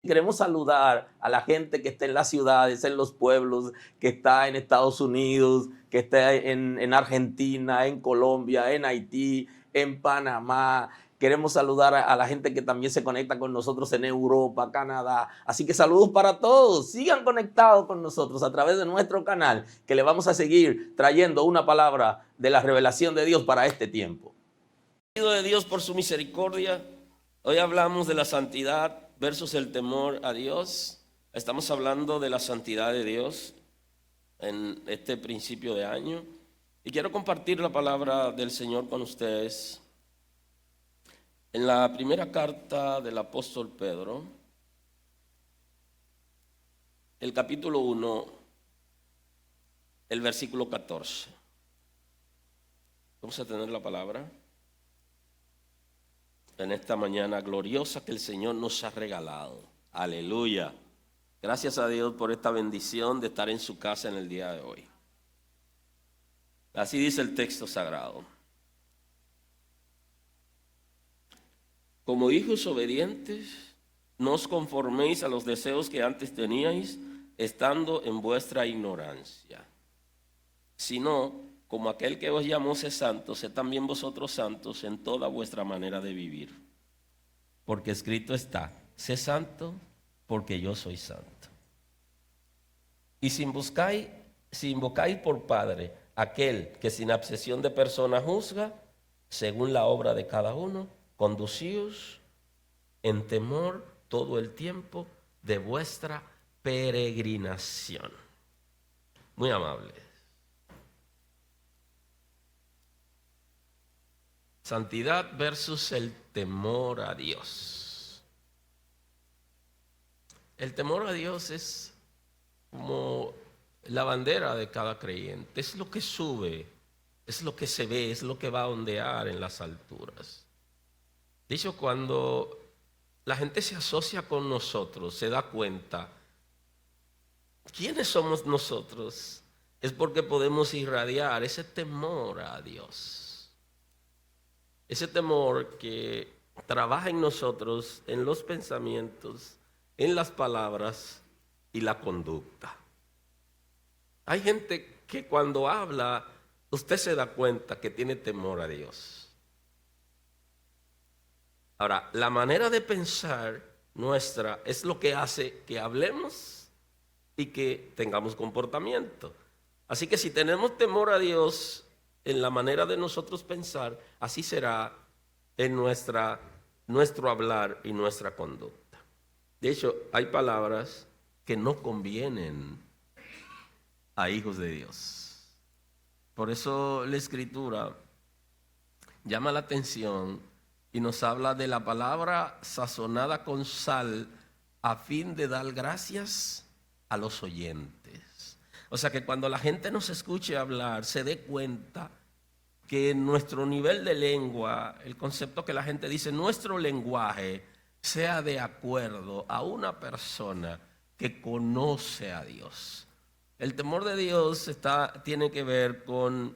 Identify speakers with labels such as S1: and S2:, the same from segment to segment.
S1: Queremos saludar a la gente que está en las ciudades, en los pueblos, que está en Estados Unidos, que está en Argentina, en Colombia, en Haití, en Panamá. Queremos saludar a la gente que también se conecta con nosotros en Europa, Canadá. Así que saludos para todos. Sigan conectados con nosotros a través de nuestro canal, que le vamos a seguir trayendo una palabra de la revelación de Dios para este tiempo.
S2: De Dios por su misericordia. Hoy hablamos de la santidad versus el temor a Dios. Estamos hablando de la santidad de Dios en este principio de año. Y quiero compartir la palabra del Señor con ustedes. En la primera carta del apóstol Pedro, el capítulo 1, el versículo 14. Vamos a tener la palabra en esta mañana gloriosa que el Señor nos ha regalado. Aleluya. Gracias a Dios por esta bendición de estar en su casa en el día de hoy. Así dice el texto sagrado. Como hijos obedientes, no os conforméis a los deseos que antes teníais, estando en vuestra ignorancia, sino como aquel que os llamó es santo, sed también vosotros santos en toda vuestra manera de vivir. Porque escrito está, sé santo porque yo soy santo. Y si invocáis por Padre aquel que sin acepción de persona juzga, según la obra de cada uno, conducíos en temor todo el tiempo de vuestra peregrinación. Muy amable. Santidad versus el temor a Dios. El temor a Dios es como la bandera de cada creyente. Es lo que sube, es lo que se ve, es lo que va a ondear en las alturas. De hecho, cuando la gente se asocia con nosotros, se da cuenta, ¿quiénes somos nosotros? Es porque podemos irradiar ese temor a Dios. Ese temor que trabaja en nosotros, en los pensamientos, en las palabras y la conducta. Hay gente que cuando habla, usted se da cuenta que tiene temor a Dios. Ahora, la manera de pensar nuestra es lo que hace que hablemos y que tengamos comportamiento. Así que si tenemos temor a Dios en la manera de nosotros pensar, así será en nuestro hablar y nuestra conducta. De hecho, hay palabras que no convienen a hijos de Dios. Por eso la Escritura llama la atención y nos habla de la palabra sazonada con sal a fin de dar gracias a los oyentes. O sea que cuando la gente nos escuche hablar, se dé cuenta que nuestro nivel de lengua, el concepto que la gente dice, nuestro lenguaje sea de acuerdo a una persona que conoce a Dios. El temor de Dios tiene que ver con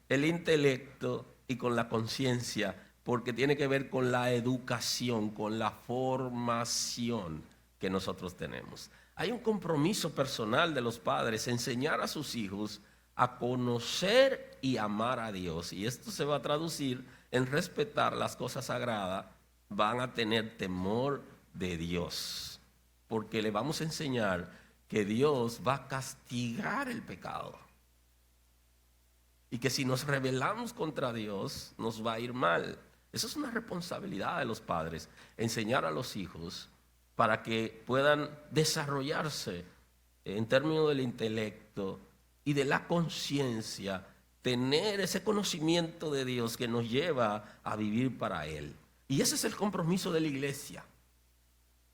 S2: el intelecto y con la conciencia, porque tiene que ver con la educación, con la formación que nosotros tenemos. Hay un compromiso personal de los padres, enseñar a sus hijos a conocer y amar a Dios. Y esto se va a traducir en respetar las cosas sagradas. Van a tener temor de Dios, porque le vamos a enseñar que Dios va a castigar el pecado. Y que si nos rebelamos contra Dios, nos va a ir mal. Eso es una responsabilidad de los padres, enseñar a los hijos para que puedan desarrollarse en términos del intelecto y de la conciencia, tener ese conocimiento de Dios que nos lleva a vivir para Él. Y ese es el compromiso de la iglesia.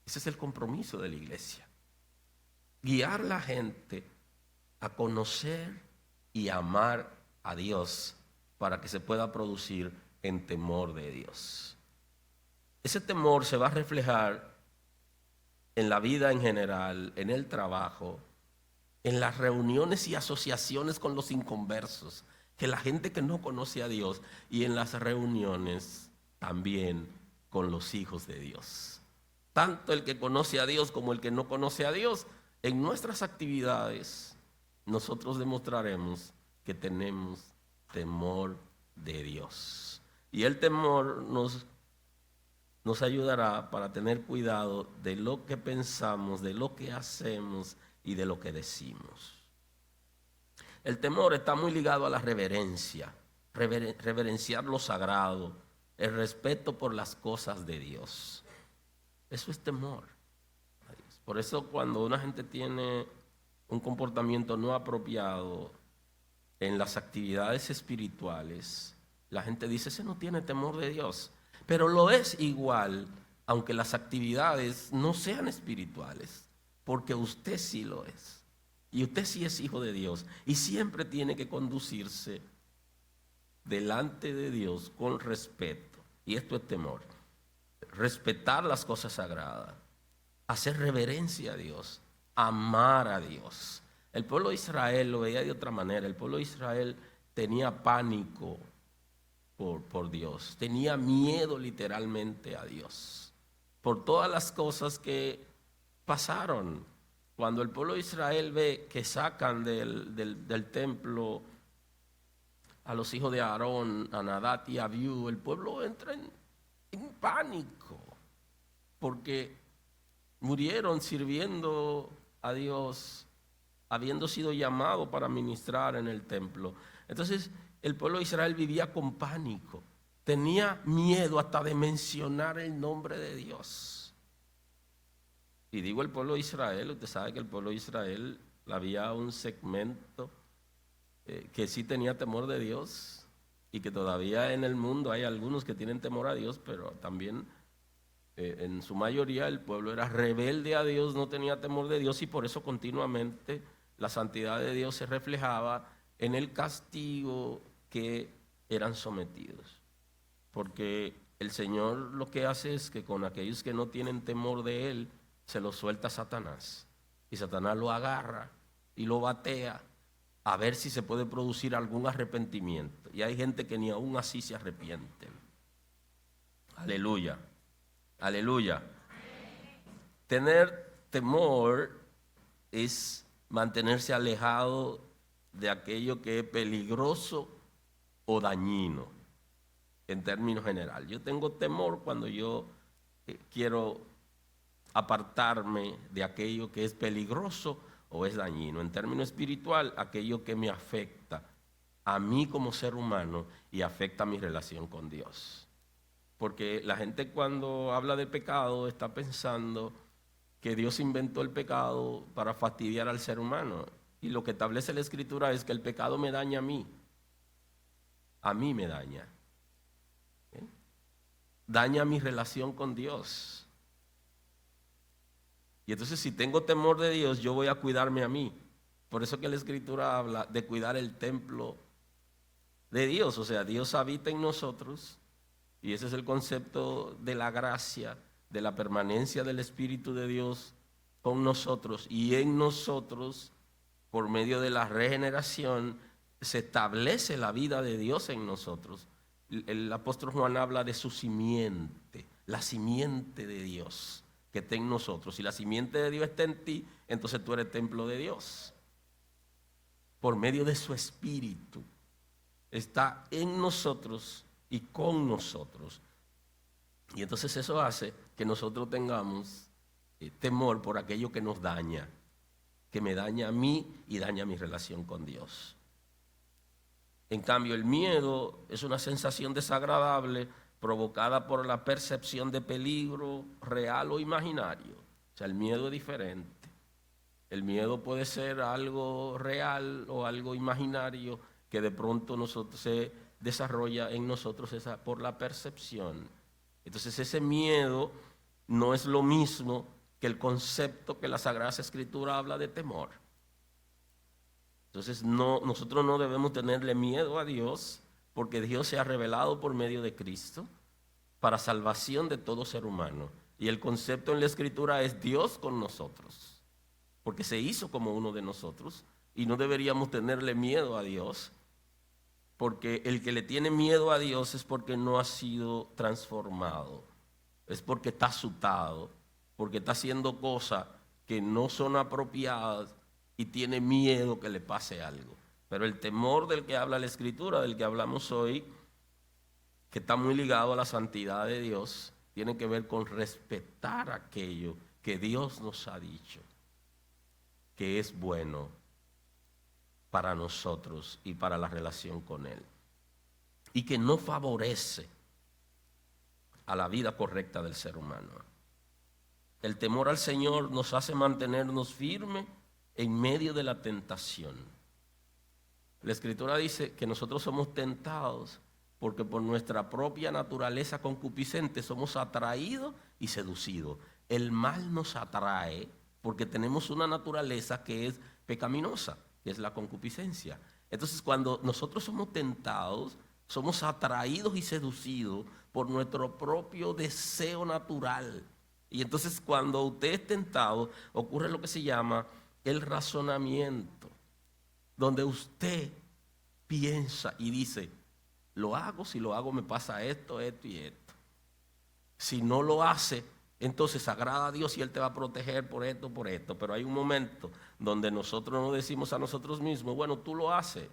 S2: Ese es el compromiso de la iglesia. Guiar a la gente a conocer y amar a Dios para que se pueda producir en temor de Dios. Ese temor se va a reflejar en la vida en general, en el trabajo, en las reuniones y asociaciones con los inconversos, que la gente que no conoce a Dios, y en las reuniones también con los hijos de Dios. tanto el que conoce a Dios como el que no conoce a Dios, en nuestras actividades nosotros demostraremos que tenemos temor de Dios. Y el temor nos ayudará para tener cuidado de lo que pensamos, de lo que hacemos y de lo que decimos. El temor está muy ligado a la reverencia, reverenciar lo sagrado, el respeto por las cosas de Dios. Eso es temor a Dios. Por eso cuando una gente tiene un comportamiento no apropiado en las actividades espirituales, la gente dice, ese no tiene temor de Dios. Pero lo es igual, aunque las actividades no sean espirituales, porque usted sí lo es. Y usted sí es hijo de Dios. Y siempre tiene que conducirse delante de Dios con respeto. Y esto es temor. Respetar las cosas sagradas, hacer reverencia a Dios, amar a Dios. El pueblo de Israel lo veía de otra manera. El pueblo de Israel tenía pánico por Dios, tenía miedo literalmente a Dios, por todas las cosas que pasaron. Cuando el pueblo de Israel ve que sacan del templo a los hijos de Aarón, a Nadab y a Abiú, el pueblo entra en pánico, porque murieron sirviendo a Dios, habiendo sido llamado para ministrar en el templo. Entonces el pueblo de Israel vivía con pánico, tenía miedo hasta de mencionar el nombre de Dios. Y digo el pueblo de Israel, usted sabe que el pueblo de Israel había un segmento que sí tenía temor de Dios, y que todavía en el mundo hay algunos que tienen temor a Dios, pero también en su mayoría el pueblo era rebelde a Dios, no tenía temor de Dios, y por eso continuamente la santidad de Dios se reflejaba en el castigo que eran sometidos. Porque el Señor lo que hace es que con aquellos que no tienen temor de Él, se los suelta a Satanás. Y Satanás lo agarra y lo batea a ver si se puede producir algún arrepentimiento. Y hay gente que ni aún así se arrepienten. Aleluya, aleluya. Tener temor es mantenerse alejado de aquello que es peligroso o dañino, en términos generales. Yo tengo temor cuando yo quiero apartarme de aquello que es peligroso o es dañino. En términos espiritual, aquello que me afecta a mí como ser humano y afecta mi relación con Dios. Porque la gente cuando habla de pecado está pensando que Dios inventó el pecado para fastidiar al ser humano. Y lo que establece la Escritura es que el pecado me daña a mí me daña. Daña mi relación con Dios. Y entonces si tengo temor de Dios, yo voy a cuidarme a mí. Por eso que la Escritura habla de cuidar el templo de Dios. O sea, Dios habita en nosotros, y ese es el concepto de la gracia, de la permanencia del Espíritu de Dios con nosotros y en nosotros. Por medio de la regeneración se establece la vida de Dios en nosotros. El apóstol Juan habla de su simiente, la simiente de Dios que está en nosotros. Si la simiente de Dios está en ti, entonces tú eres templo de Dios. Por medio de su Espíritu está en nosotros y con nosotros. Y entonces eso hace que nosotros tengamos temor por aquello que nos daña, que me daña a mí y daña mi relación con Dios. En cambio, el miedo es una sensación desagradable provocada por la percepción de peligro real o imaginario. O sea, el miedo es diferente. El miedo puede ser algo real o algo imaginario que de pronto se desarrolla en nosotros por la percepción. Entonces ese miedo no es lo mismo que el concepto que la Sagrada Escritura habla de temor. Entonces nosotros no debemos tenerle miedo a Dios, porque Dios se ha revelado por medio de Cristo para salvación de todo ser humano. Y el concepto en la Escritura es Dios con nosotros, porque se hizo como uno de nosotros, y no deberíamos tenerle miedo a Dios, porque el que le tiene miedo a Dios es porque no ha sido transformado, es porque está asustado porque está haciendo cosas que no son apropiadas y tiene miedo que le pase algo. Pero el temor del que habla la Escritura, del que hablamos hoy, que está muy ligado a la santidad de Dios, tiene que ver con respetar aquello que Dios nos ha dicho, que es bueno para nosotros y para la relación con Él, y que no favorece a la vida correcta del ser humano. El temor al Señor nos hace mantenernos firmes en medio de la tentación. La Escritura dice que nosotros somos tentados porque por nuestra propia naturaleza concupiscente somos atraídos y seducidos. El mal nos atrae porque tenemos una naturaleza que es pecaminosa, que es la concupiscencia. Entonces, cuando nosotros somos tentados, somos atraídos y seducidos por nuestro propio deseo natural. Y entonces, cuando usted es tentado, ocurre lo que se llama el razonamiento, donde usted piensa y dice: lo hago, si lo hago me pasa esto, esto y esto. Si no lo hace, entonces agrada a Dios y Él te va a proteger por esto, por esto. Pero hay un momento donde nosotros nos decimos a nosotros mismos: bueno, tú lo haces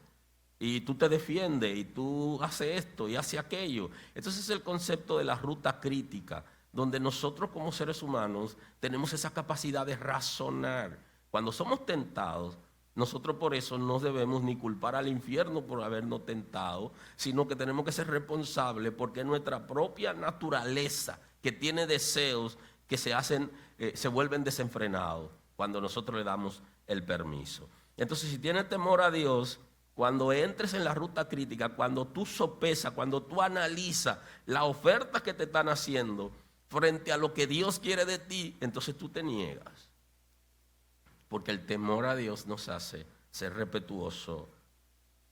S2: y tú te defiendes y tú haces esto y haces aquello. Entonces es el concepto de la ruta crítica, donde nosotros como seres humanos tenemos esa capacidad de razonar. Cuando somos tentados, nosotros por eso no debemos ni culpar al infierno por habernos tentado, sino que tenemos que ser responsables porque es nuestra propia naturaleza que tiene deseos que se vuelven desenfrenados cuando nosotros le damos el permiso. Entonces, si tienes temor a Dios, cuando entres en la ruta crítica, cuando tú sopesas, cuando tú analizas la oferta que te están haciendo frente a lo que Dios quiere de ti, entonces tú te niegas. Porque el temor a Dios nos hace ser respetuoso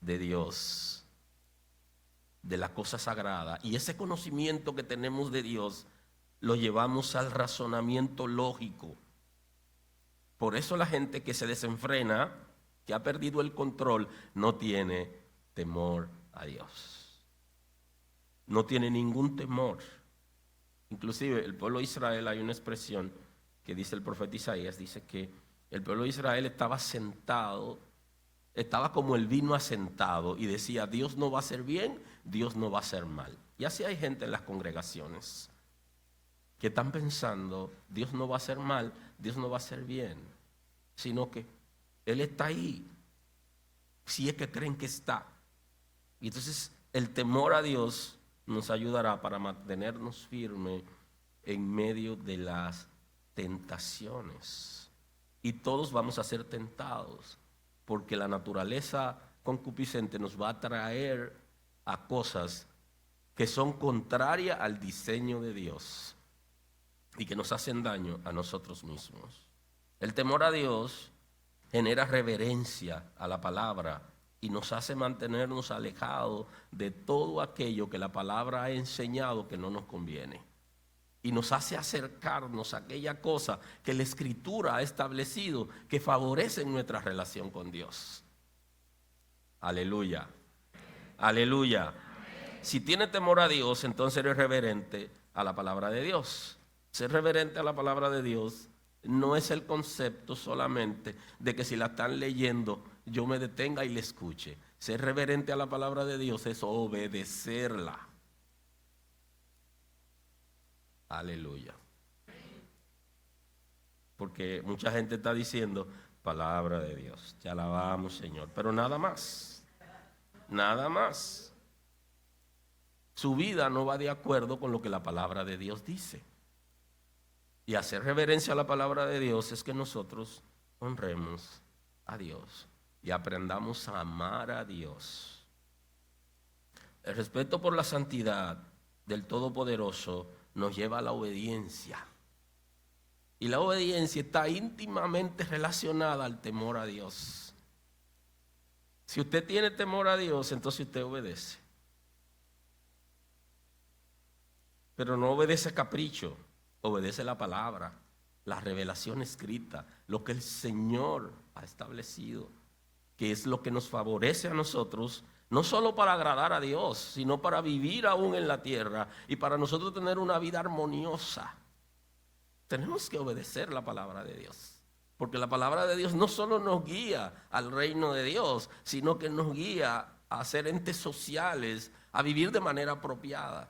S2: de Dios, de la cosa sagrada. Y ese conocimiento que tenemos de Dios lo llevamos al razonamiento lógico. Por eso la gente que se desenfrena, que ha perdido el control, no tiene temor a Dios. No tiene ningún temor. Inclusive el pueblo de Israel, hay una expresión que dice el profeta Isaías, dice que el pueblo de Israel estaba sentado, estaba como el vino asentado y decía: Dios no va a hacer bien, Dios no va a hacer mal. Y así hay gente en las congregaciones que están pensando: Dios no va a hacer mal, Dios no va a hacer bien, sino que Él está ahí, si es que creen que está. Y entonces el temor a Dios nos ayudará para mantenernos firmes en medio de las tentaciones. Y todos vamos a ser tentados, porque la naturaleza concupiscente nos va a traer a cosas que son contrarias al diseño de Dios y que nos hacen daño a nosotros mismos. El temor a Dios genera reverencia a la palabra y nos hace mantenernos alejados de todo aquello que la palabra ha enseñado que no nos conviene. Y nos hace acercarnos a aquella cosa que la Escritura ha establecido que favorece nuestra relación con Dios. Aleluya. Aleluya. Si tienes temor a Dios, entonces eres reverente a la palabra de Dios. Ser reverente a la palabra de Dios no es el concepto solamente de que si la están leyendo yo me detenga y le escuche. Ser reverente a la palabra de Dios es obedecerla. Aleluya. Porque mucha gente está diciendo: palabra de Dios, te alabamos, Señor, pero nada más. Nada más. Su vida no va de acuerdo con lo que la palabra de Dios dice. Y hacer reverencia a la palabra de Dios es que nosotros honremos a Dios y aprendamos a amar a Dios. El respeto por la santidad del Todopoderoso nos lleva a la obediencia. Y la obediencia está íntimamente relacionada al temor a Dios. Si usted tiene temor a Dios, entonces usted obedece. Pero no obedece capricho, obedece la palabra, la revelación escrita, lo que el Señor ha establecido, que es lo que nos favorece a nosotros, no solo para agradar a Dios, sino para vivir aún en la tierra y para nosotros tener una vida armoniosa. tenemos que obedecer la palabra de Dios. Porque la palabra de Dios no solo nos guía al reino de Dios, sino que nos guía a ser entes sociales, a vivir de manera apropiada.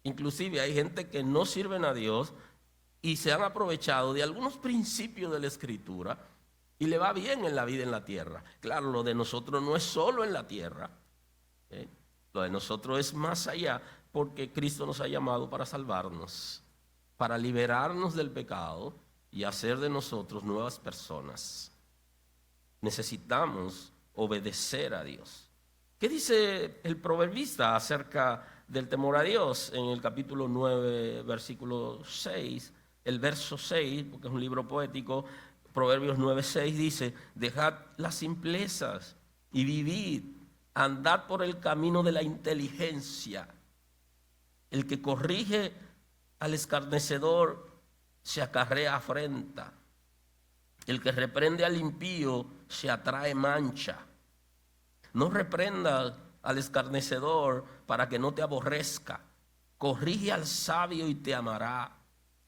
S2: Inclusive hay gente que no sirven a Dios y se han aprovechado de algunos principios de la Escritura y le va bien en la vida en la tierra. Claro, lo de nosotros no es solo en la tierra, lo de nosotros es más allá, porque Cristo nos ha llamado para salvarnos, para liberarnos del pecado y hacer de nosotros nuevas personas. Necesitamos obedecer a Dios. ¿Qué dice el proverbista acerca del temor a Dios? En el capítulo 9, versículo 6, el verso 6, porque es un libro poético, Proverbios 9, 6 dice: dejad las simplezas y vivid, andad por el camino de la inteligencia. El que corrige al escarnecedor se acarrea afrenta. El que reprende al impío se atrae mancha. No reprenda al escarnecedor para que no te aborrezca. Corrige al sabio y te amará.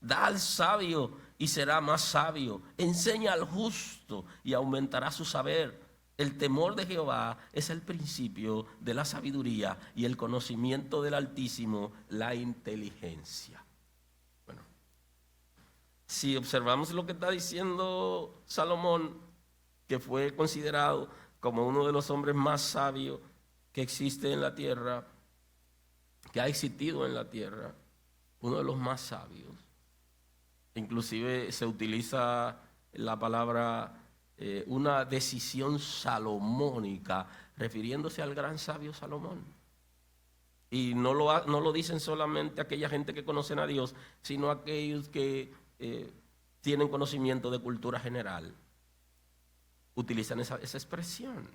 S2: Da al sabio y será más sabio. Enseña al justo y aumentará su saber. El temor de Jehová es el principio de la sabiduría, y el conocimiento del Altísimo la inteligencia. Bueno, si observamos lo que está diciendo Salomón, que fue considerado como uno de los hombres más sabios que existe en la tierra, que ha existido en la tierra, uno de los más sabios. Inclusive se utiliza la palabra una decisión salomónica, refiriéndose al gran sabio Salomón. Y no lo dicen solamente aquella gente que conocen a Dios, sino aquellos que tienen conocimiento de cultura general. Utilizan esa expresión.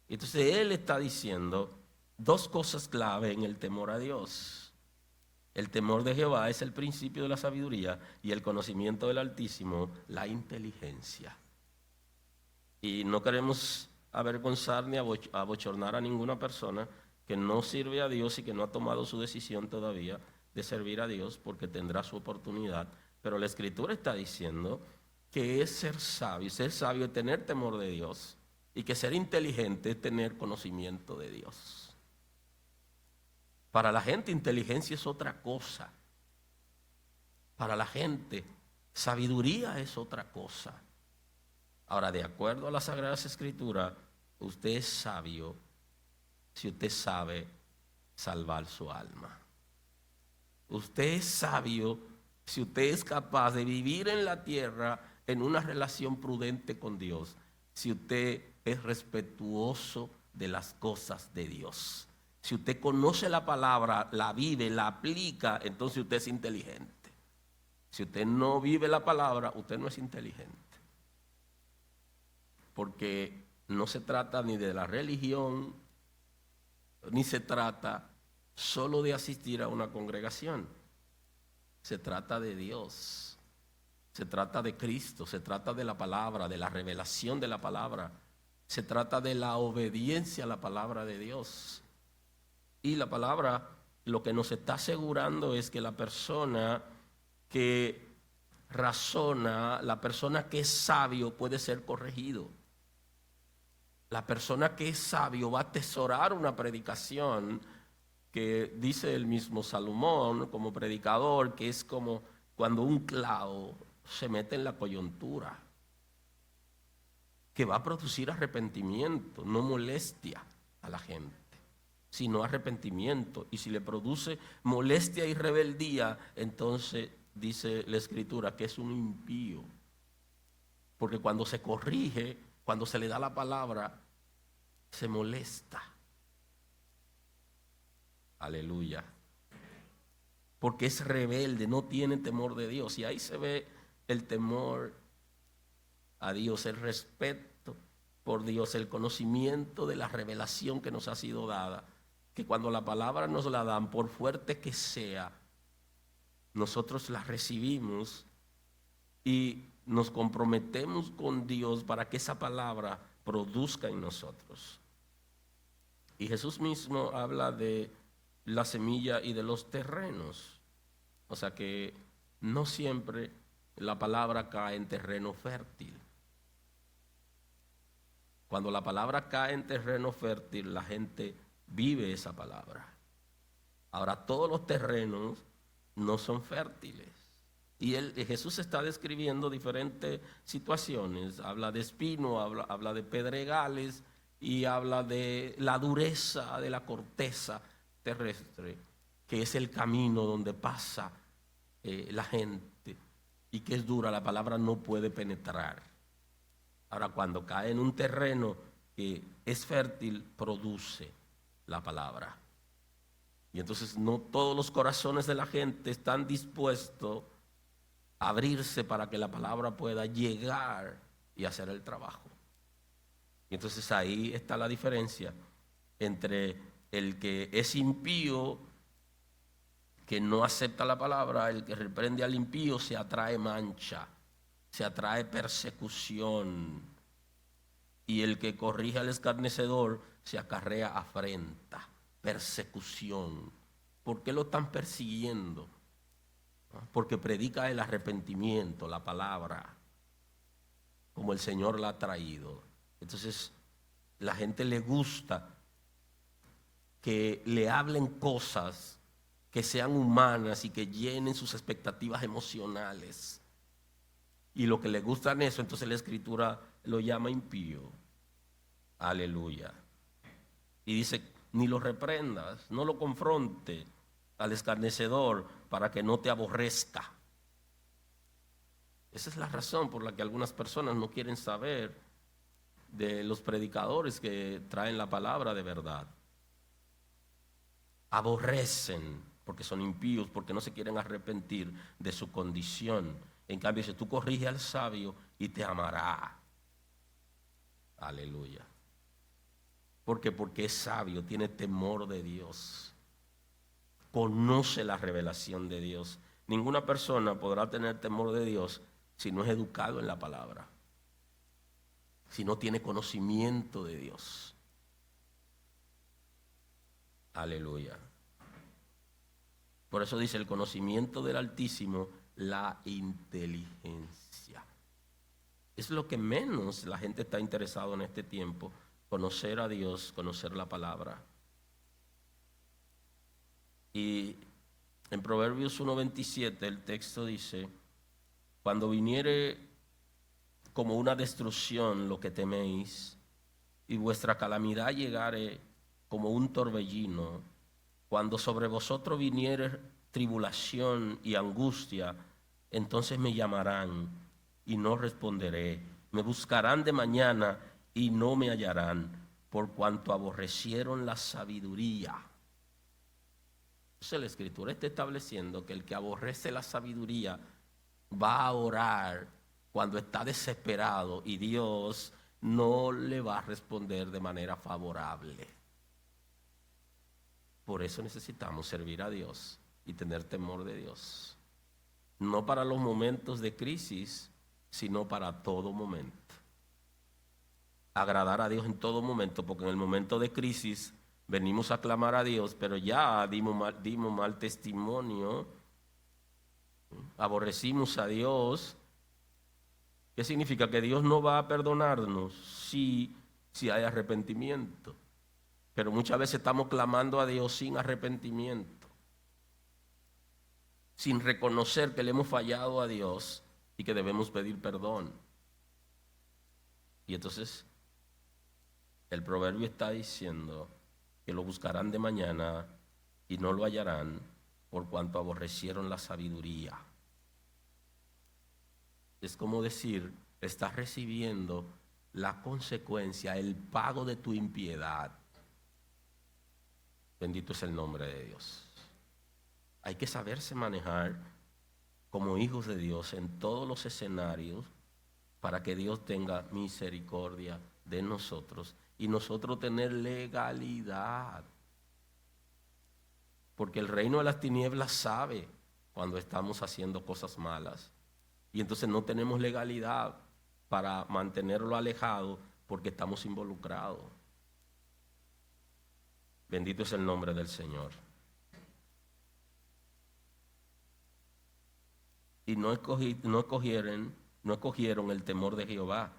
S2: Entonces él está diciendo dos cosas clave en el temor a Dios. El temor de Jehová es el principio de la sabiduría, y el conocimiento del Altísimo la inteligencia. Y no queremos avergonzar ni abochornar a ninguna persona que no sirve a Dios y que no ha tomado su decisión todavía de servir a Dios, porque tendrá su oportunidad. Pero la Escritura está diciendo que es ser sabio es tener temor de Dios, y que ser inteligente es tener conocimiento de Dios. Para la gente, inteligencia es otra cosa. Para la gente, sabiduría es otra cosa. Ahora, de acuerdo a las Sagradas Escrituras, usted es sabio si usted sabe salvar su alma. Usted es sabio si usted es capaz de vivir en la tierra en una relación prudente con Dios, si usted es respetuoso de las cosas de Dios. Si usted conoce la palabra, la vive, la aplica, entonces usted es inteligente. Si usted no vive la palabra, usted no es inteligente. Porque no se trata ni de la religión, ni se trata solo de asistir a una congregación. Se trata de Dios, se trata de Cristo, se trata de la palabra, de la revelación de la palabra, se trata de la obediencia a la palabra de Dios. Y la palabra lo que nos está asegurando es que la persona que razona, la persona que es sabio puede ser corregido. La persona que es sabio va a atesorar una predicación que dice el mismo Salomón como predicador, que es como cuando un clavo se mete en la coyuntura, que va a producir arrepentimiento, no molestia a la gente, sino arrepentimiento. Y si le produce molestia y rebeldía, entonces dice la Escritura que es un impío. Porque cuando se corrige, cuando se le da la palabra, se molesta. Aleluya. Porque es rebelde, no tiene temor de Dios. Y ahí se ve el temor a Dios, el respeto por Dios, el conocimiento de la revelación que nos ha sido dada. Que cuando la palabra nos la dan, por fuerte que sea, nosotros la recibimos y nos comprometemos con Dios para que esa palabra produzca en nosotros. Y Jesús mismo habla de la semilla y de los terrenos. O sea que no siempre la palabra cae en terreno fértil. Cuando la palabra cae en terreno fértil, la gente vive esa palabra. Ahora, todos los terrenos no son fértiles. Y Jesús está describiendo diferentes situaciones. Habla de espino, habla de pedregales y habla de la dureza de la corteza terrestre, que es el camino donde pasa la gente y que es dura, la palabra no puede penetrar. Ahora, cuando cae en un terreno que es fértil, produce la palabra. Y entonces no todos los corazones de la gente están dispuestos a abrirse para que la palabra pueda llegar y hacer el trabajo. Y entonces ahí está la diferencia entre el que es impío, que no acepta la palabra. El que reprende al impío se atrae mancha, se atrae persecución, y el que corrige al escarnecedor se acarrea afrenta, persecución. ¿Por qué lo están persiguiendo? Porque predica el arrepentimiento, la palabra, como el Señor la ha traído. Entonces, la gente le gusta que le hablen cosas que sean humanas y que llenen sus expectativas emocionales. Y lo que le gusta en eso, entonces la Escritura lo llama impío. Aleluya. Y dice, ni lo reprendas, no lo confronte al escarnecedor para que no te aborrezca. Esa es la razón por la que algunas personas no quieren saber de los predicadores que traen la palabra de verdad. Aborrecen porque son impíos, porque no se quieren arrepentir de su condición. En cambio, si tú corriges al sabio y te amará. Aleluya. ¿Por qué? Porque es sabio, tiene temor de Dios, conoce la revelación de Dios. Ninguna persona podrá tener temor de Dios si no es educado en la palabra, si no tiene conocimiento de Dios. Aleluya. Por eso dice el conocimiento del Altísimo, la inteligencia. Es lo que menos la gente está interesado en este tiempo, conocer a Dios, conocer la palabra. Y en Proverbios 1:27 el texto dice, cuando viniere como una destrucción lo que teméis, y vuestra calamidad llegare como un torbellino, cuando sobre vosotros viniere tribulación y angustia, entonces me llamarán y no responderé. Me buscarán de mañana y no me hallarán, por cuanto aborrecieron la sabiduría. Entonces la Escritura está estableciendo que el que aborrece la sabiduría va a orar cuando está desesperado y Dios no le va a responder de manera favorable. Por eso necesitamos servir a Dios y tener temor de Dios. No para los momentos de crisis, sino para todo momento. Agradar a Dios en todo momento, porque en el momento de crisis venimos a clamar a Dios, pero ya dimos mal testimonio, aborrecimos a Dios. ¿Qué significa? Que Dios no va a perdonarnos si hay arrepentimiento. Pero muchas veces estamos clamando a Dios sin arrepentimiento, sin reconocer que le hemos fallado a Dios y que debemos pedir perdón. Y entonces el proverbio está diciendo que lo buscarán de mañana y no lo hallarán, por cuanto aborrecieron la sabiduría. Es como decir, estás recibiendo la consecuencia, el pago de tu impiedad. Bendito es el nombre de Dios. Hay que saberse manejar como hijos de Dios en todos los escenarios para que Dios tenga misericordia de nosotros y nosotros tener legalidad. Porque el reino de las tinieblas sabe cuando estamos haciendo cosas malas y entonces no tenemos legalidad para mantenerlo alejado porque estamos involucrados. Bendito es el nombre del Señor. y no escogieron el temor de Jehová,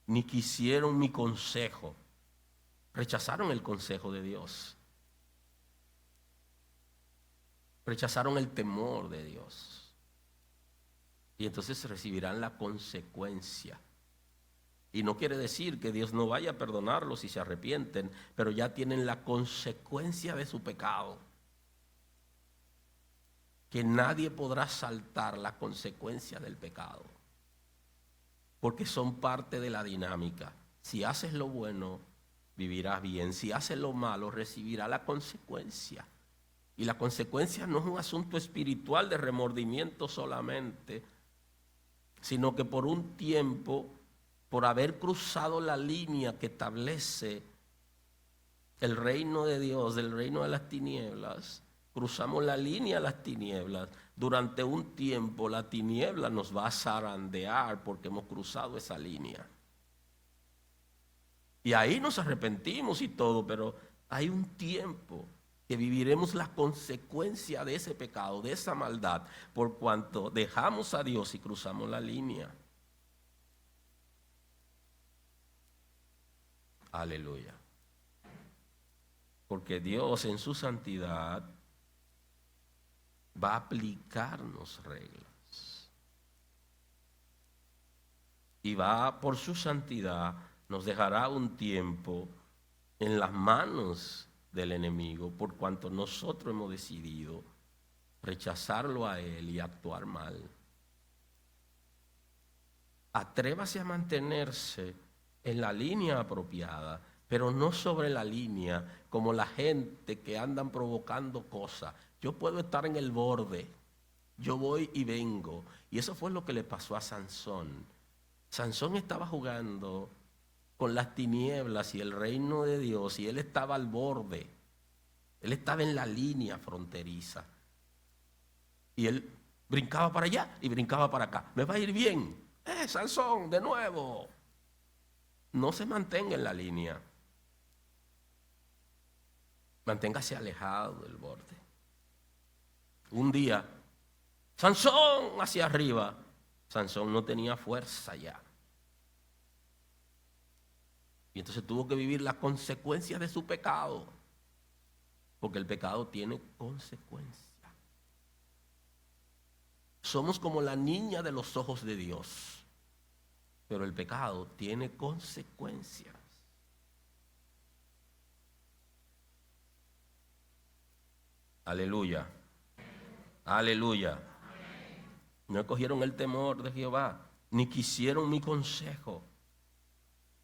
S2: ni quisieron mi consejo. Rechazaron el consejo de Dios. Rechazaron el temor de Dios. Y entonces recibirán la consecuencia. Y no quiere decir que Dios no vaya a perdonarlos si se arrepienten, pero ya tienen la consecuencia de su pecado. Que nadie podrá saltar la consecuencia del pecado, porque son parte de la dinámica. Si haces lo bueno, vivirás bien. Si haces lo malo, recibirás la consecuencia. Y la consecuencia no es un asunto espiritual de remordimiento solamente, sino que por un tiempo, por haber cruzado la línea que establece el reino de Dios, del reino de las tinieblas, cruzamos la línea de las tinieblas. Durante un tiempo la tiniebla nos va a zarandear porque hemos cruzado esa línea. Y ahí nos arrepentimos y todo, pero hay un tiempo que viviremos la consecuencia de ese pecado, de esa maldad, por cuanto dejamos a Dios y cruzamos la línea. Aleluya. Porque Dios en su santidad va a aplicarnos reglas. Y va, por su santidad, nos dejará un tiempo en las manos del enemigo, por cuanto nosotros hemos decidido rechazarlo a él y actuar mal. Atrévase a mantenerse en la línea apropiada, pero no sobre la línea como la gente que andan provocando cosas. Yo puedo estar en el borde, yo voy y vengo. Y eso fue lo que le pasó a Sansón. Sansón estaba jugando con las tinieblas y el reino de Dios, y él estaba al borde. Él estaba en la línea fronteriza. Y él brincaba para allá y brincaba para acá. Me va a ir bien. Sansón, de nuevo. No se mantenga en la línea. Manténgase alejado del borde. Un día, Sansón hacia arriba. Sansón no tenía fuerza ya. Y entonces tuvo que vivir las consecuencias de su pecado. Porque el pecado tiene consecuencias. Somos como la niña de los ojos de Dios. Pero el pecado tiene consecuencias. Aleluya. Aleluya. No escogieron el temor de Jehová, ni quisieron mi consejo,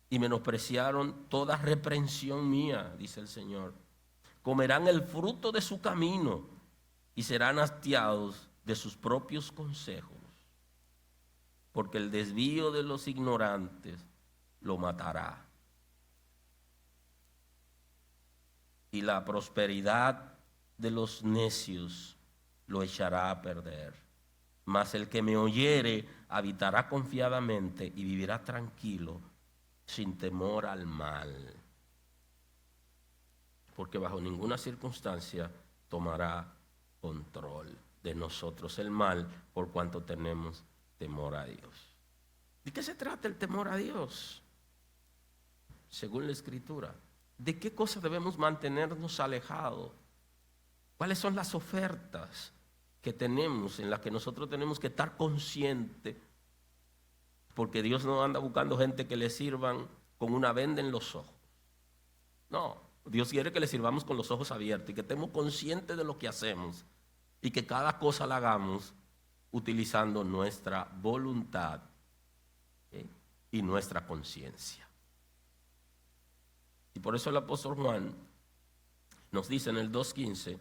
S2: y menospreciaron toda reprensión mía, dice el Señor. Comerán el fruto de su camino y serán hastiados de sus propios consejos, porque el desvío de los ignorantes lo matará, y la prosperidad de los necios lo echará a perder. Mas el que me oyere habitará confiadamente y vivirá tranquilo, sin temor al mal, porque bajo ninguna circunstancia tomará control de nosotros el mal, por cuanto tenemos temor a Dios. ¿De qué se trata el temor a Dios? Según la Escritura, ¿de qué cosas debemos mantenernos alejados? ¿Cuáles son las ofertas que tenemos, en las que nosotros tenemos que estar conscientes? Porque Dios no anda buscando gente que le sirvan con una venda en los ojos. No, Dios quiere que le sirvamos con los ojos abiertos y que estemos conscientes de lo que hacemos y que cada cosa la hagamos utilizando nuestra voluntad y nuestra conciencia. Y por eso el apóstol Juan nos dice en el 2:15: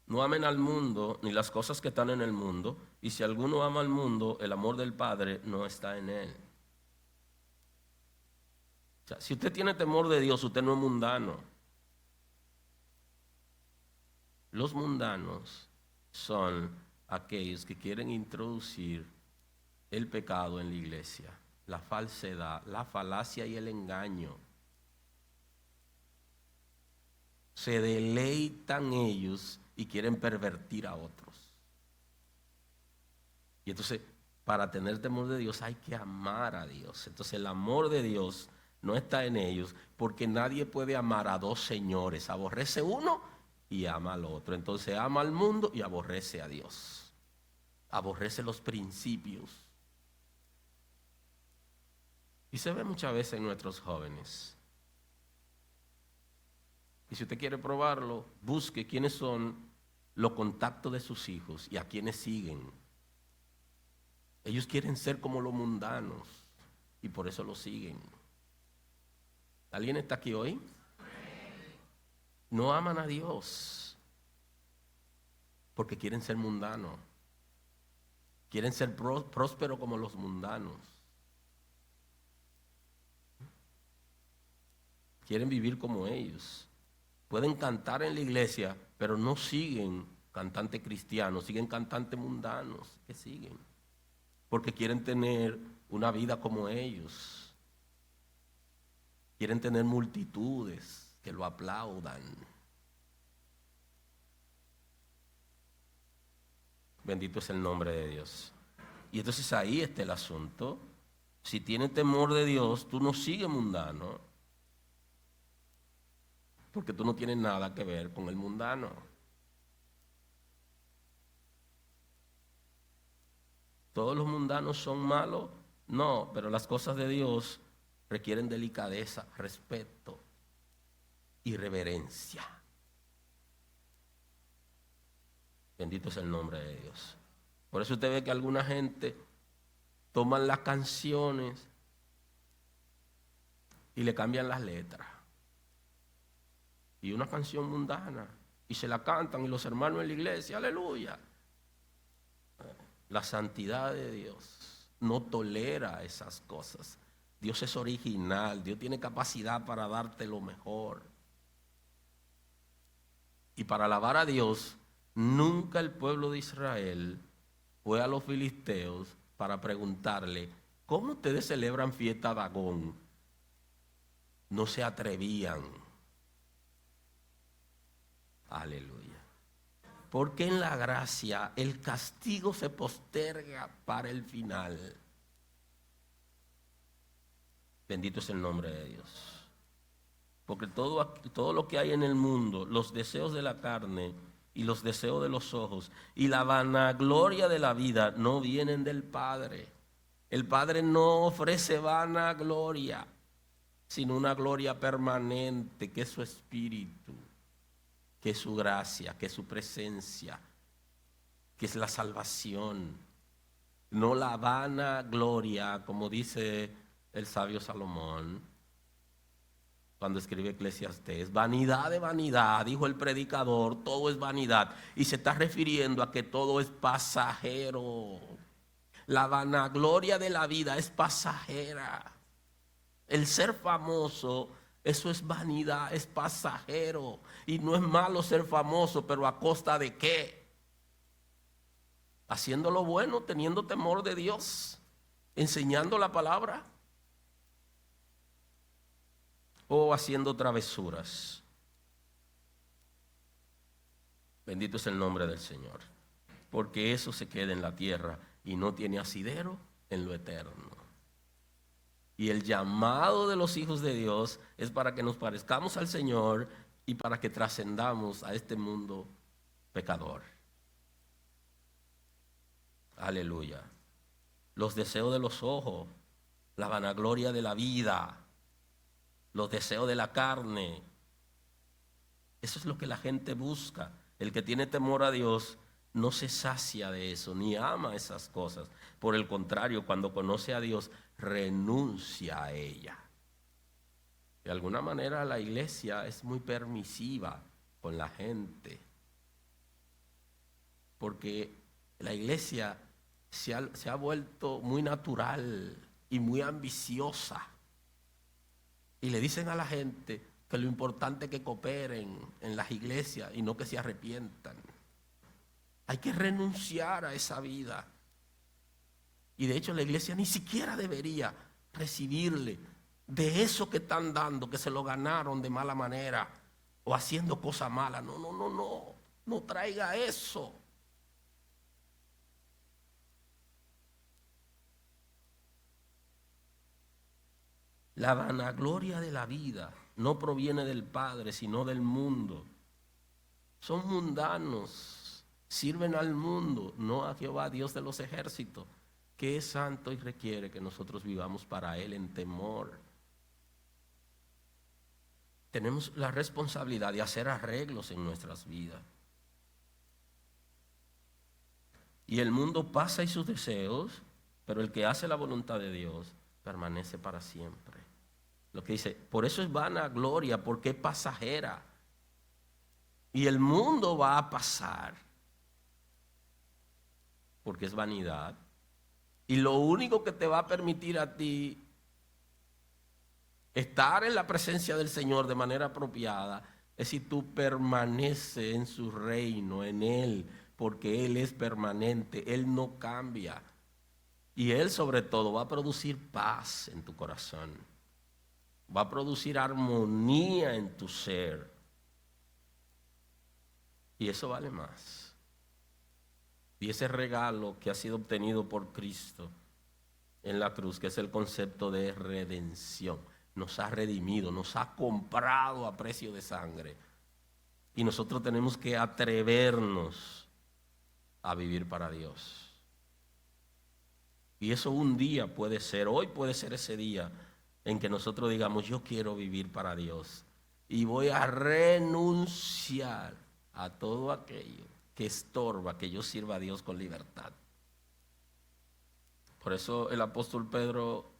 S2: no amen al mundo ni las cosas que están en el mundo, y si alguno ama al mundo, el amor del Padre no está en él. O sea, si usted tiene temor de Dios, usted no es mundano. Los mundanos son aquellos que quieren introducir el pecado en la iglesia, la falsedad, la falacia y el engaño. Se deleitan ellos y quieren pervertir a otros. Y entonces, para tener temor de Dios hay que amar a Dios. Entonces el amor de Dios no está en ellos, porque nadie puede amar a dos señores. Aborrece uno y ama al otro. Entonces ama al mundo y aborrece a Dios. Aborrece los principios. Y se ve muchas veces en nuestros jóvenes. Y si usted quiere probarlo, busque quiénes son los contactos de sus hijos y a quienes siguen. Ellos quieren ser como los mundanos y por eso lo siguen. ¿Alguien está aquí hoy? No aman a Dios porque quieren ser mundanos. Quieren ser prósperos como los mundanos. Quieren vivir como ellos. Pueden cantar en la iglesia, pero no siguen cantantes cristianos, siguen cantantes mundanos. ¿Qué siguen? Porque quieren tener una vida como ellos. Quieren tener multitudes que lo aplaudan. Bendito es el nombre de Dios. Y entonces ahí está el asunto. Si tienes temor de Dios, tú no sigues mundano. Porque tú no tienes nada que ver con el mundano. ¿Todos los mundanos son malos? No, pero las cosas de Dios requieren delicadeza, respeto y reverencia. Bendito es el nombre de Dios. Por eso usted ve que alguna gente toman las canciones y le cambian las letras. Y una canción mundana, y se la cantan, y los hermanos en la iglesia, aleluya. La santidad de Dios no tolera esas cosas. Dios es original, Dios tiene capacidad para darte lo mejor. Y para alabar a Dios, nunca el pueblo de Israel fue a los filisteos para preguntarle, ¿cómo ustedes celebran fiesta de Dagón? No se atrevían. Aleluya. Porque en la gracia el castigo se posterga para el final. Bendito es el nombre de Dios. Porque todo lo que hay en el mundo, los deseos de la carne y los deseos de los ojos y la vanagloria de la vida no vienen del Padre. El Padre no ofrece vanagloria, sino una gloria permanente que es su espíritu, que es su gracia, que es su presencia, que es la salvación. No la vanagloria, como dice el sabio Salomón cuando escribe Eclesiastés. Vanidad de vanidad, dijo el predicador, todo es vanidad. Y se está refiriendo a que todo es pasajero. La vanagloria de la vida es pasajera. El ser famoso, eso es vanidad, es pasajero. Y no es malo ser famoso, pero ¿a costa de qué? Haciendo lo bueno, teniendo temor de Dios, enseñando la palabra, o haciendo travesuras. Bendito es el nombre del Señor, porque eso se queda en la tierra y no tiene asidero en lo eterno. Y el llamado de los hijos de Dios es para que nos parezcamos al Señor y para que trascendamos a este mundo pecador. Aleluya. Los deseos de los ojos, la vanagloria de la vida, los deseos de la carne. Eso es lo que la gente busca. El que tiene temor a Dios no se sacia de eso, ni ama esas cosas. Por el contrario, cuando conoce a Dios, renuncia a ella. De alguna manera la iglesia es muy permisiva con la gente, porque la iglesia se ha vuelto muy natural y muy ambiciosa. Y le dicen a la gente que lo importante es que cooperen en las iglesias y no que se arrepientan. Hay que renunciar a esa vida. Y de hecho la iglesia ni siquiera debería recibirle de eso que están dando, que se lo ganaron de mala manera o haciendo cosas malas. No traiga eso. La vanagloria de la vida no proviene del Padre, sino del mundo. Son mundanos, sirven al mundo, no a Jehová, Dios de los ejércitos, que es santo y requiere que nosotros vivamos para Él en temor. Tenemos la responsabilidad de hacer arreglos en nuestras vidas. Y el mundo pasa y sus deseos, pero el que hace la voluntad de Dios permanece para siempre. Lo que dice, por eso es vanagloria, porque es pasajera. Y el mundo va a pasar, porque es vanidad. Y lo único que te va a permitir a ti estar en la presencia del Señor de manera apropiada es si tú permaneces en su reino, en Él, porque Él es permanente, Él no cambia. Y Él sobre todo va a producir paz en tu corazón, va a producir armonía en tu ser. Y eso vale más. Y ese regalo que ha sido obtenido por Cristo en la cruz, que es el concepto de redención, nos ha redimido, nos ha comprado a precio de sangre. Y nosotros tenemos que atrevernos a vivir para Dios. Y eso un día puede ser, hoy puede ser ese día en que nosotros digamos, yo quiero vivir para Dios y voy a renunciar a todo aquello que estorba que yo sirva a Dios con libertad. Por eso el apóstol Pedro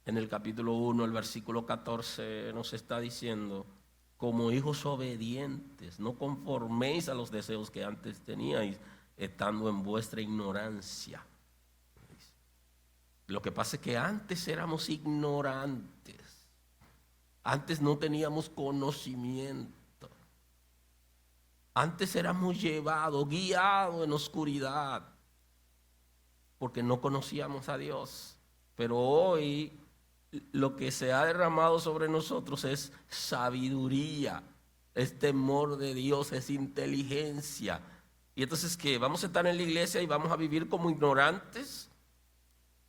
S2: en el capítulo 1, el versículo 14 nos está diciendo, como hijos obedientes, no conforméis a los deseos que antes teníais, estando en vuestra ignorancia. Lo que pasa es que antes éramos ignorantes, antes no teníamos conocimiento, antes éramos llevados, guiados en oscuridad, porque no conocíamos a Dios. Pero hoy lo que se ha derramado sobre nosotros es sabiduría, es temor de Dios, es inteligencia. Y entonces, ¿qué? ¿Vamos a estar en la iglesia y vamos a vivir como ignorantes?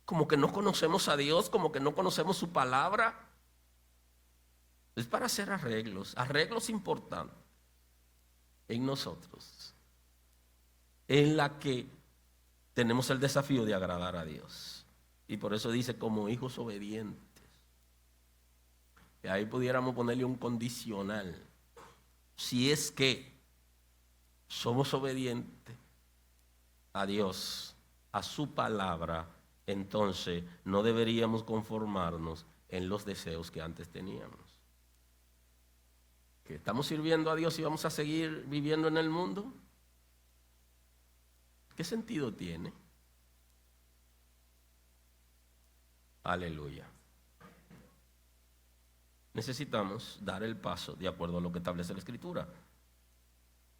S2: Como que no conocemos a Dios, como que no conocemos su palabra. Es para hacer arreglos importantes en nosotros, en la que tenemos el desafío de agradar a Dios. Y por eso dice, como hijos obedientes. Y ahí pudiéramos ponerle un condicional. Si es que somos obedientes a Dios, a su palabra, entonces no deberíamos conformarnos en los deseos que antes teníamos. ¿Que estamos sirviendo a Dios y vamos a seguir viviendo en el mundo? ¿Qué sentido tiene? Aleluya. Necesitamos dar el paso de acuerdo a lo que establece la Escritura.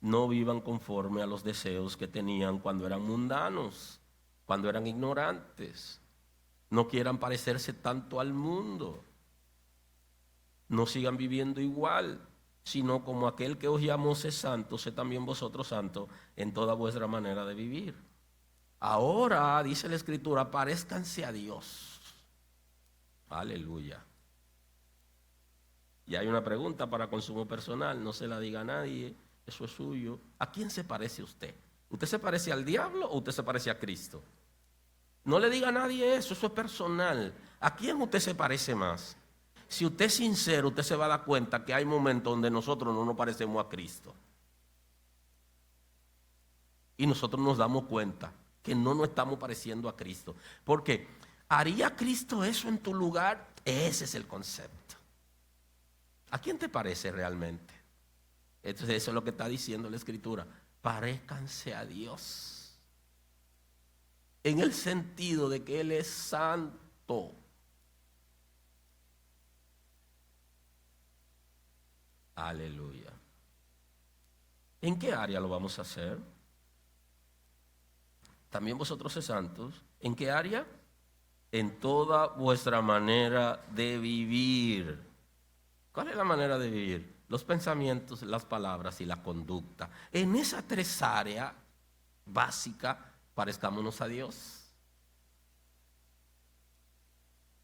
S2: No vivan conforme a los deseos que tenían cuando eran mundanos, cuando eran ignorantes. No quieran parecerse tanto al mundo. No sigan viviendo igual, sino como aquel que os llamó es santo, sé también vosotros santos en toda vuestra manera de vivir. Ahora, dice la Escritura, parezcanse a Dios. Aleluya. Y hay una pregunta para consumo personal, no se la diga a nadie, eso es suyo. ¿A quién se parece usted? ¿Usted se parece al diablo o usted se parece a Cristo? No le diga a nadie eso es personal. ¿A quién usted se parece más? Si usted es sincero, usted se va a dar cuenta que hay momentos donde nosotros no nos parecemos a Cristo. Y nosotros nos damos cuenta que no nos estamos pareciendo a Cristo. ¿Por qué? ¿Haría Cristo eso en tu lugar? Ese es el concepto. ¿A quién te parece realmente? Entonces eso es lo que está diciendo la Escritura. Parezcanse a Dios. En el sentido de que Él es santo. Aleluya. ¿En qué área lo vamos a hacer? También vosotros sois santos. ¿En qué área? En toda vuestra manera de vivir. ¿Cuál es la manera de vivir? Los pensamientos, las palabras y la conducta. En esas tres áreas básicas, parezcámonos a Dios.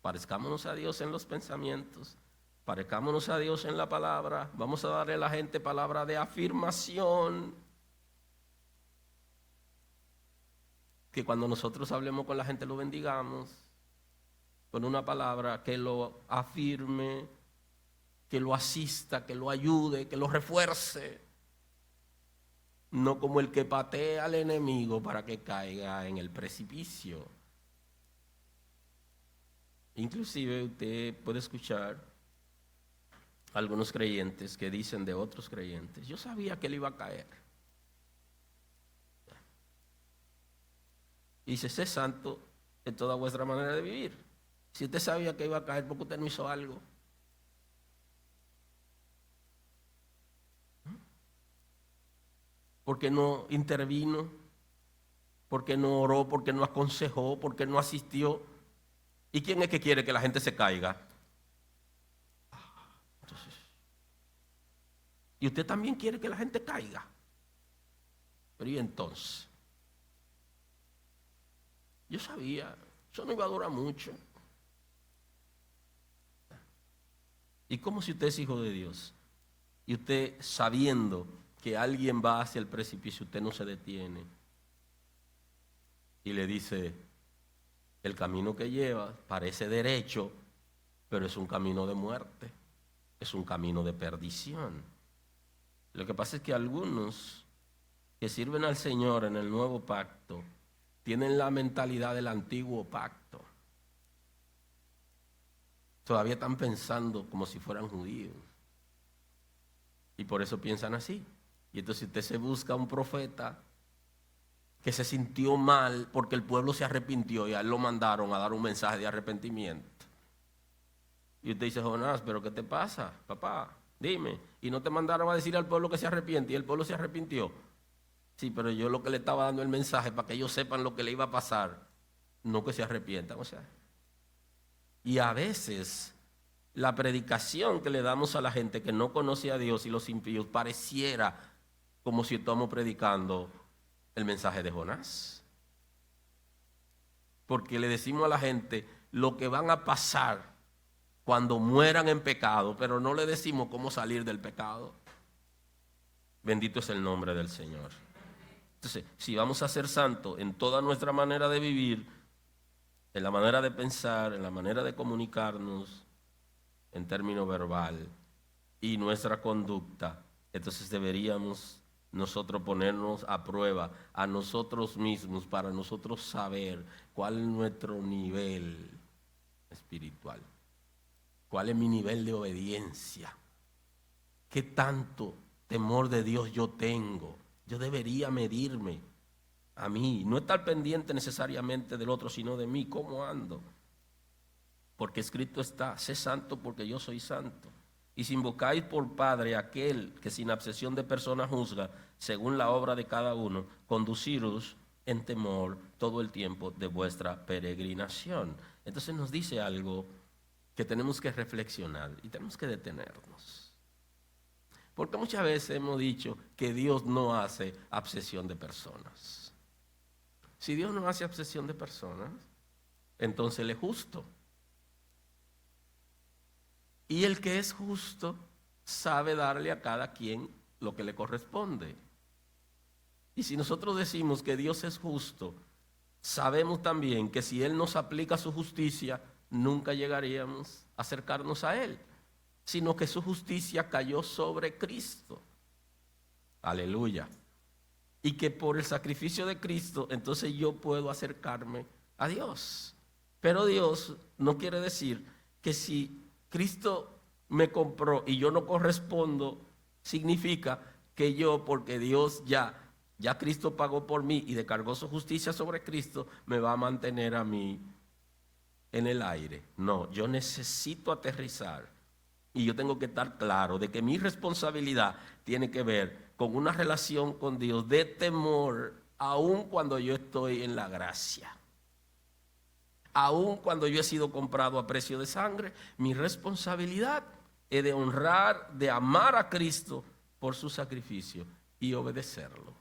S2: Parezcámonos a Dios en los pensamientos, parezcámonos a Dios en la palabra. Vamos a darle a la gente palabra de afirmación. Que cuando nosotros hablemos con la gente lo bendigamos con una palabra que lo afirme, que lo asista, que lo ayude, que lo refuerce. No como el que patea al enemigo para que caiga en el precipicio. Inclusive usted puede escuchar algunos creyentes que dicen de otros creyentes: yo sabía que él iba a caer. Y dice: sé santo en toda vuestra manera de vivir. Si usted sabía que iba a caer, ¿por qué usted no hizo algo? ¿Por qué no intervino? ¿Por qué no oró? ¿Por qué no aconsejó? ¿Por qué no asistió? ¿Y quién es que quiere que la gente se caiga? Entonces, y usted también quiere que la gente caiga. Pero ¿y entonces? Yo sabía, eso no iba a durar mucho. ¿Y cómo si usted es hijo de Dios? Y usted, sabiendo que alguien va hacia el precipicio, usted no se detiene y le dice: el camino que lleva parece derecho, pero es un camino de muerte, es un camino de perdición. Lo que pasa es que algunos que sirven al Señor en el nuevo pacto tienen la mentalidad del antiguo pacto. Todavía están pensando como si fueran judíos. Y por eso piensan así. Y entonces usted se busca un profeta que se sintió mal porque el pueblo se arrepintió y a él lo mandaron a dar un mensaje de arrepentimiento. Y usted dice: Jonás, ¿pero qué te pasa, papá? Dime. ¿Y no te mandaron a decir al pueblo que se arrepiente y el pueblo se arrepintió? Sí, pero yo lo que le estaba dando el mensaje para que ellos sepan lo que le iba a pasar, no que se arrepientan. O sea, y a veces la predicación que le damos a la gente que no conoce a Dios y los impíos pareciera como si estamos predicando el mensaje de Jonás. Porque le decimos a la gente lo que van a pasar cuando mueran en pecado, pero no le decimos cómo salir del pecado. Bendito es el nombre del Señor. Entonces, si vamos a ser santos en toda nuestra manera de vivir, en la manera de pensar, en la manera de comunicarnos, en término verbal, y nuestra conducta, entonces deberíamos nosotros ponernos a prueba a nosotros mismos para nosotros saber cuál es nuestro nivel espiritual, cuál es mi nivel de obediencia, qué tanto temor de Dios yo tengo. Yo debería medirme a mí, no estar pendiente necesariamente del otro, sino de mí, cómo ando. Porque escrito está: sé santo porque yo soy santo. Y si invocáis por Padre aquel que sin acepción de persona juzga, según la obra de cada uno, conduciros en temor todo el tiempo de vuestra peregrinación. Entonces nos dice algo que tenemos que reflexionar y tenemos que detenernos. Porque muchas veces hemos dicho que Dios no hace acepción de personas. Si Dios no hace acepción de personas, entonces Él es justo. Y el que es justo sabe darle a cada quien lo que le corresponde. Y si nosotros decimos que Dios es justo, sabemos también que si Él nos aplica su justicia, nunca llegaríamos a acercarnos a Él, sino que su justicia cayó sobre Cristo. Aleluya. Y que por el sacrificio de Cristo, entonces yo puedo acercarme a Dios. Pero Dios no quiere decir que si Cristo me compró y yo no correspondo, significa que yo, porque Dios ya Cristo pagó por mí y descargó su justicia sobre Cristo, me va a mantener a mí en el aire. No, yo necesito aterrizar. Y yo tengo que estar claro de que mi responsabilidad tiene que ver con una relación con Dios de temor, aun cuando yo estoy en la gracia. Aun cuando yo he sido comprado a precio de sangre, mi responsabilidad es de honrar, de amar a Cristo por su sacrificio y obedecerlo.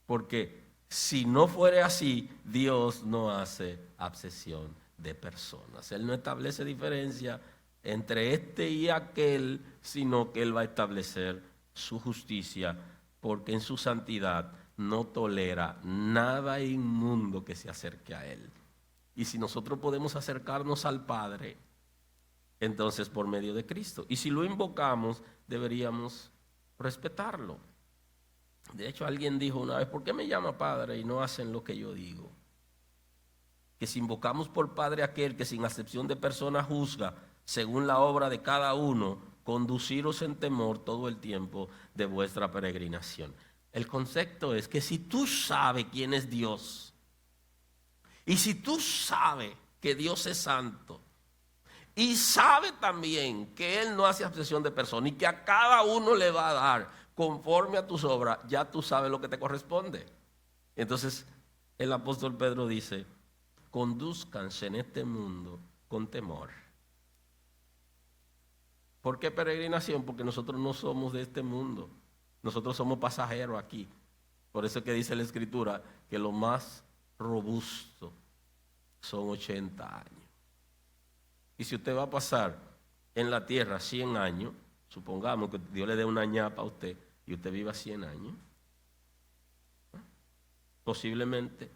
S2: Porque si no fuera así, Dios no hace acepción de personas. Él no establece diferencia entre este y aquel, sino que Él va a establecer su justicia, porque en su santidad no tolera nada inmundo que se acerque a Él. Y si nosotros podemos acercarnos al Padre, entonces por medio de Cristo. Y si lo invocamos, deberíamos respetarlo. De hecho, alguien dijo una vez: ¿por qué me llama Padre y no hacen lo que yo digo? Que si invocamos por Padre aquel que sin acepción de persona juzga según la obra de cada uno, conduciros en temor todo el tiempo de vuestra peregrinación. El concepto es que si tú sabes quién es Dios, y si tú sabes que Dios es santo, y sabes también que Él no hace acepción de persona y que a cada uno le va a dar conforme a tus obras, ya tú sabes lo que te corresponde. Entonces el apóstol Pedro dice: condúzcanse en este mundo con temor. ¿Por qué peregrinación? Porque nosotros no somos de este mundo. Nosotros somos pasajeros aquí. Por eso es que dice la Escritura que lo más robusto son 80 años. Y si usted va a pasar en la tierra 100 años, supongamos que Dios le dé una ñapa a usted y usted viva 100 años, posiblemente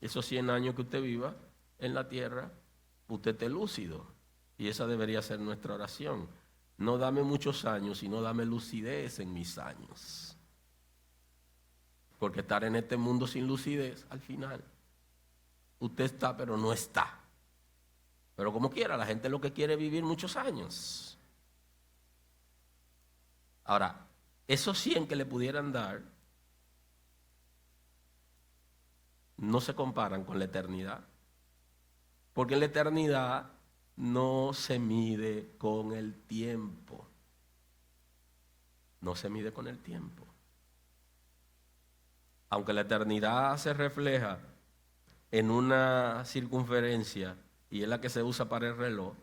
S2: esos 100 años que usted viva en la tierra, usted esté lúcido. Y esa debería ser nuestra oración. No dame muchos años, sino dame lucidez en mis años. Porque estar en este mundo sin lucidez, al final, usted está pero no está. Pero como quiera, la gente lo que quiere es vivir muchos años. Ahora, esos 100 que le pudieran dar no se comparan con la eternidad. Porque en la eternidad no se mide con el tiempo. No se mide con el tiempo. Aunque la eternidad se refleja en una circunferencia y es la que se usa para el reloj,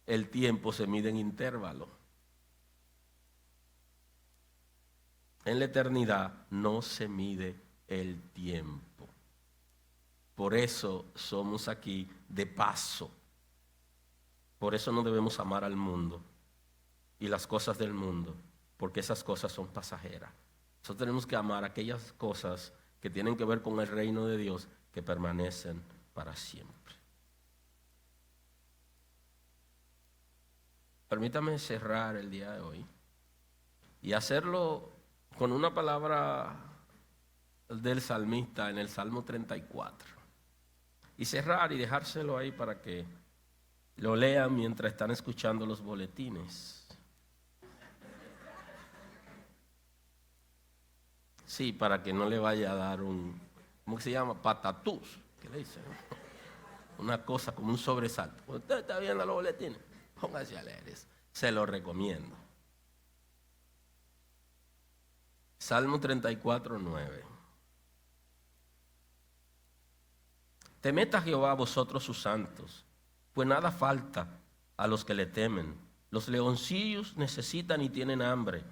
S2: el tiempo se mide en intervalos. En la eternidad no se mide el tiempo. Por eso somos aquí de paso. Por eso no debemos amar al mundo y las cosas del mundo, porque esas cosas son pasajeras. Nosotros tenemos que amar aquellas cosas que tienen que ver con el reino de Dios, que permanecen para siempre. Permítame cerrar el día de hoy y hacerlo con una palabra del salmista en el Salmo 34. Y cerrar y dejárselo ahí para que lo lean mientras están escuchando los boletines. Sí, para que no le vaya a dar un, ¿cómo se llama? Patatús. ¿Qué le dicen? Una cosa como un sobresalto. Cuando usted está viendo los boletines, póngase a leer eso. Se lo recomiendo. Salmo 34, 9. Temed a Jehová vosotros sus santos, pues nada falta a los que le temen. Los leoncillos necesitan y tienen hambre,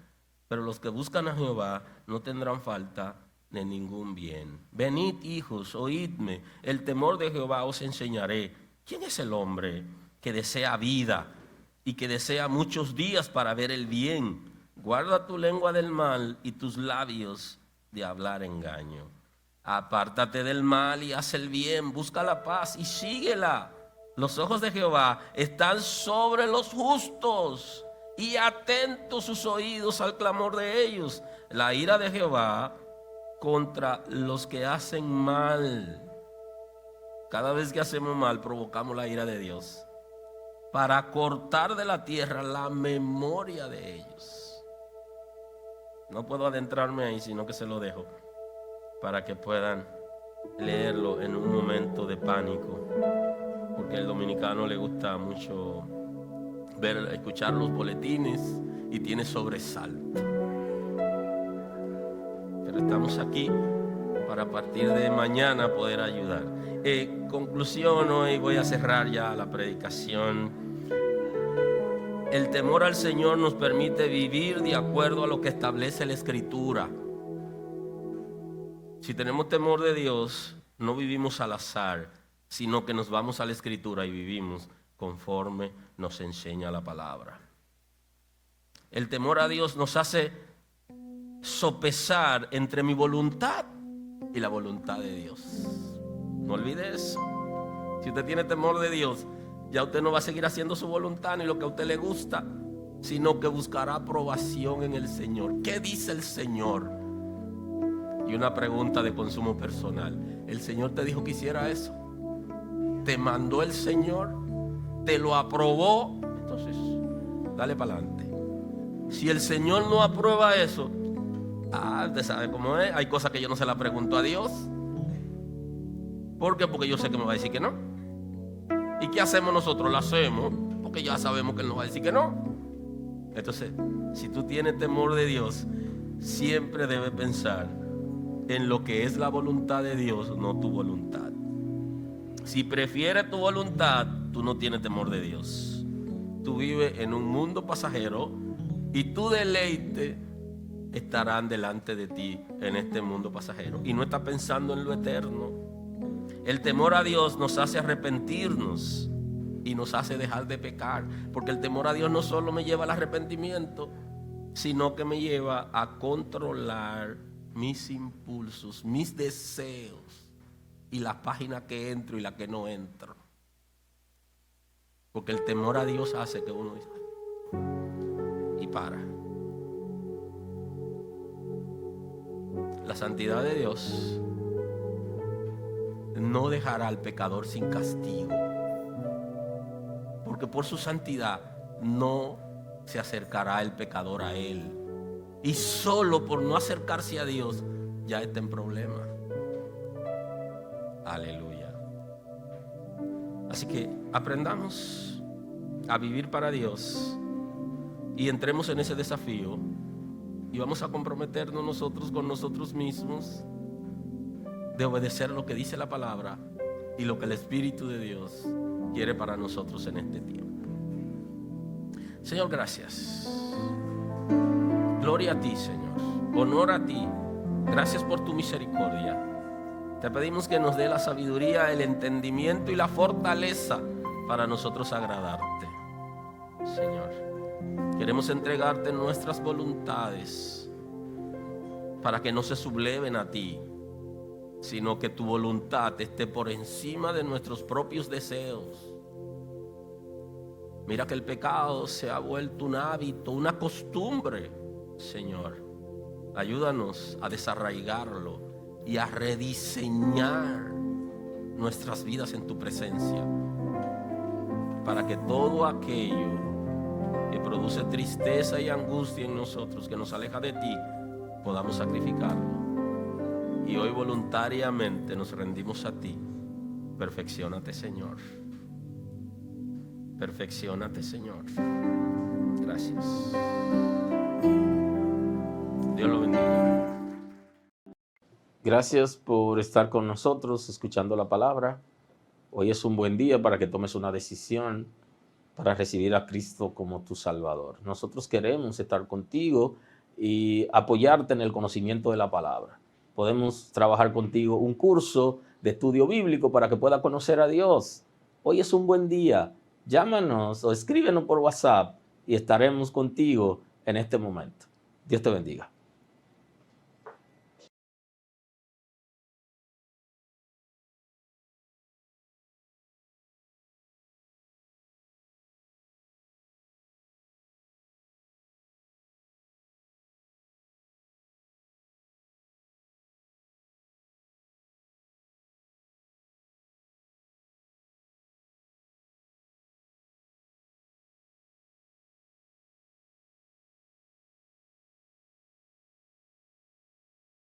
S2: pero los que buscan a Jehová no tendrán falta de ningún bien. Venid, hijos, oídme, el temor de Jehová os enseñaré. ¿Quién es el hombre que desea vida y que desea muchos días para ver el bien? Guarda tu lengua del mal y tus labios de hablar engaño. Apártate del mal y haz el bien, busca la paz y síguela. Los ojos de Jehová están sobre los justos y atentos sus oídos al clamor de ellos. La ira de Jehová contra los que hacen mal. Cada vez que hacemos mal provocamos la ira de Dios para cortar de la tierra la memoria de ellos. No puedo adentrarme ahí, sino que se lo dejo para que puedan leerlo en un momento de pánico, porque al dominicano le gusta mucho escuchar los boletines y tiene sobresalto. Pero estamos aquí para a partir de mañana poder ayudar. Conclusión, hoy voy a cerrar ya la predicación. El temor al Señor nos permite vivir de acuerdo a lo que establece la Escritura. Si tenemos temor de Dios, no vivimos al azar, sino que nos vamos a la Escritura y vivimos conforme nos enseña la palabra. El temor a Dios nos hace sopesar entre mi voluntad y la voluntad de Dios. No olvide eso. Si usted tiene temor de Dios, ya usted no va a seguir haciendo su voluntad ni lo que a usted le gusta, sino que buscará aprobación en el Señor. ¿Qué dice el Señor? Y una pregunta de consumo personal. ¿El Señor te dijo que hiciera eso? ¿Te mandó el Señor? ¿Te lo aprobó? Entonces, dale para adelante. Si el Señor no aprueba eso, usted sabe cómo es. Hay cosas que yo no se las pregunto a Dios. ¿Por qué? Porque yo sé que me va a decir que no. ¿Y qué hacemos nosotros? Lo hacemos porque ya sabemos que Él nos va a decir que no. Entonces, si tú tienes temor de Dios, siempre debes pensar en lo que es la voluntad de Dios, no tu voluntad. Si prefieres tu voluntad, tú no tienes temor de Dios. Tú vives en un mundo pasajero y tu deleite estarán delante de ti en este mundo pasajero. Y no estás pensando en lo eterno. El temor a Dios nos hace arrepentirnos y nos hace dejar de pecar. Porque el temor a Dios no solo me lleva al arrepentimiento, sino que me lleva a controlar mis impulsos, mis deseos y la página que entro y la que no entro. Porque el temor a Dios hace que uno dice y para. La santidad de Dios no dejará al pecador sin castigo, porque por su santidad no se acercará el pecador a Él, y solo por no acercarse a Dios ya está en problema. Aleluya. Así que aprendamos a vivir para Dios y entremos en ese desafío y vamos a comprometernos nosotros con nosotros mismos de obedecer lo que dice la palabra y lo que el Espíritu de Dios quiere para nosotros en este tiempo. Señor, gracias. Gloria a ti, Señor. Honor a ti. Gracias por tu misericordia. Te pedimos que nos dé la sabiduría, el entendimiento y la fortaleza para nosotros agradarte, Señor. Queremos entregarte nuestras voluntades para que no se subleven a ti, sino que tu voluntad esté por encima de nuestros propios deseos. Mira que el pecado se ha vuelto un hábito, una costumbre, Señor. Ayúdanos a desarraigarlo y a rediseñar nuestras vidas en tu presencia, para que todo aquello que produce tristeza y angustia en nosotros, que nos aleja de ti, podamos sacrificarlo. Y hoy voluntariamente nos rendimos a ti. Perfecciónate, Señor. Perfecciónate, Señor. Gracias. Dios lo bendiga.
S1: Gracias por estar con nosotros escuchando la palabra. Hoy es un buen día para que tomes una decisión para recibir a Cristo como tu Salvador. Nosotros queremos estar contigo y apoyarte en el conocimiento de la palabra. Podemos trabajar contigo un curso de estudio bíblico para que puedas conocer a Dios. Hoy es un buen día. Llámanos o escríbenos por WhatsApp y estaremos contigo en este momento. Dios te bendiga.